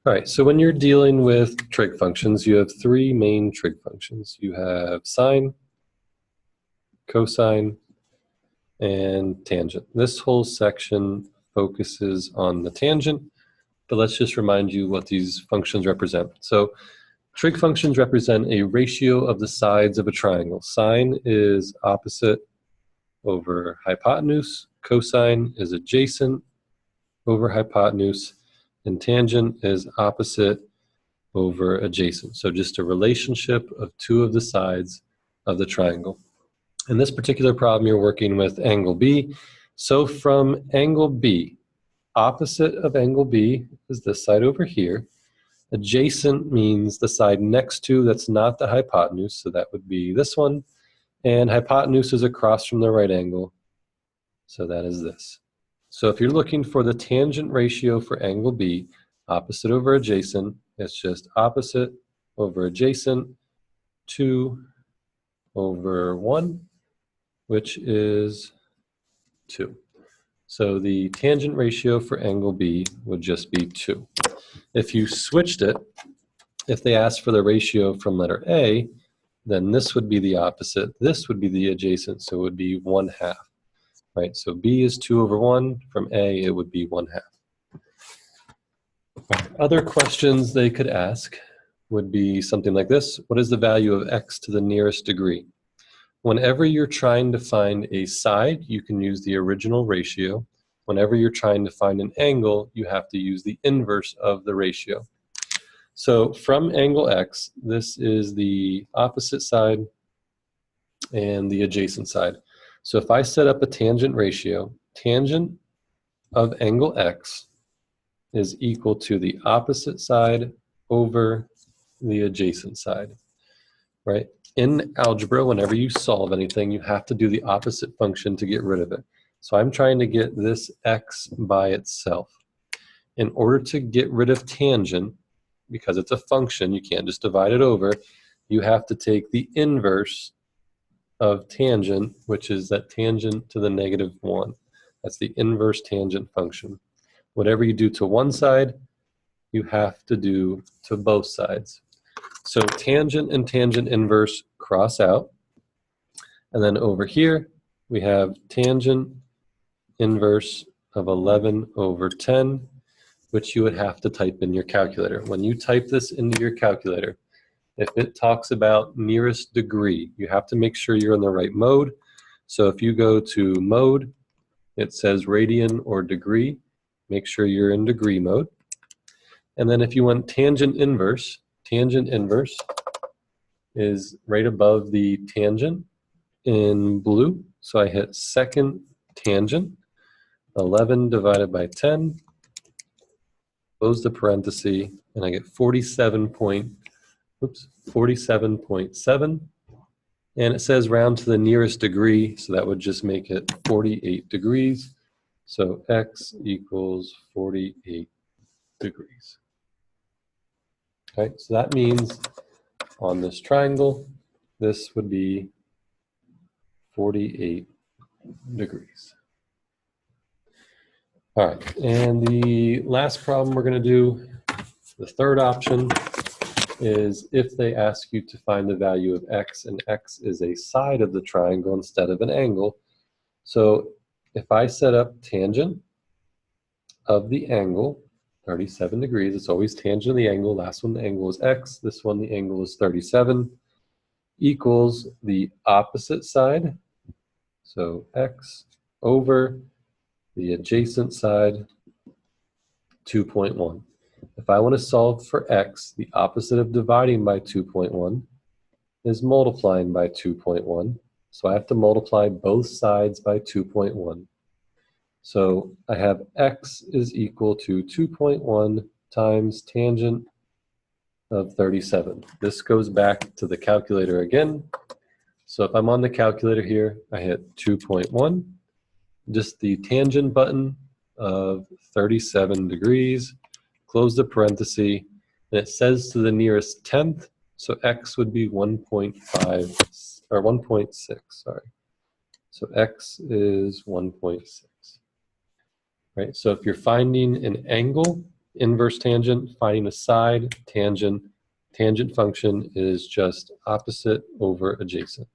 All right, so when you're dealing with trig functions, you have three main trig functions. You have sine, cosine, and tangent. This whole section focuses on the tangent, but let's just remind you what these functions represent. So trig functions represent a ratio of the sides of a triangle. Sine is opposite over hypotenuse, cosine is adjacent over hypotenuse, and tangent is opposite over adjacent. So just a relationship of two of the sides of the triangle. In this particular problem, you're working with angle B. So from angle B, opposite of angle B is this side over here. Adjacent means the side next to that's not the hypotenuse, so that would be this one. And hypotenuse is across from the right angle, so that is this. So if you're looking for the tangent ratio for angle B, opposite over adjacent, it's just opposite over adjacent, 2 over 1, which is 2. So the tangent ratio for angle B would just be 2. If you switched it, if they asked for the ratio from letter A, then this would be the opposite, this would be the adjacent, so it would be 1/2. Right, so B is 2 over 1, from A it would be 1/2. Other questions they could ask would be something like this: what is the value of x to the nearest degree? Whenever you're trying to find a side, you can use the original ratio. Whenever you're trying to find an angle, you have to use the inverse of the ratio. So from angle x, this is the opposite side and the adjacent side. So if I set up a tangent ratio, tangent of angle x is equal to the opposite side over the adjacent side, right? In algebra, whenever you solve anything, you have to do the opposite function to get rid of it. So I'm trying to get this x by itself. In order to get rid of tangent, because it's a function, you can't just divide it over, you have to take the inverse of tangent, which is that tangent to the -1. That's the inverse tangent function. Whatever you do to one side, you have to do to both sides. So tangent and tangent inverse cross out. And then over here, we have tangent inverse of 11 over 10, which you would have to type in your calculator. When you type this into your calculator, if it talks about nearest degree, you have to make sure you're in the right mode. So if you go to mode, it says radian or degree. Make sure you're in degree mode. And then if you want tangent inverse is right above the tangent in blue. So I hit second tangent, 11 divided by 10, close the parenthesis, and I get 47.7, and it says round to the nearest degree, so that would just make it 48 degrees. So x equals 48 degrees. Okay, so that means on this triangle, this would be 48 degrees. All right, and the last problem we're going to do, the third option, is if they ask you to find the value of x, and x is a side of the triangle instead of an angle. So if I set up tangent of the angle, 37 degrees, it's always tangent of the angle, last one the angle is x, this one the angle is 37, equals the opposite side, so x, over the adjacent side, 2.1. If I want to solve for x, the opposite of dividing by 2.1 is multiplying by 2.1. So I have to multiply both sides by 2.1. So I have x is equal to 2.1 times tangent of 37. This goes back to the calculator again. So if I'm on the calculator here, I hit 2.1, just the tangent button of 37 degrees, close the parenthesis, and it says to the nearest tenth, so x would be 1.5, or 1.6, sorry. So x is 1.6. Right, so if you're finding an angle Inverse tangent, finding a side, tangent. Tangent function is just opposite over adjacent.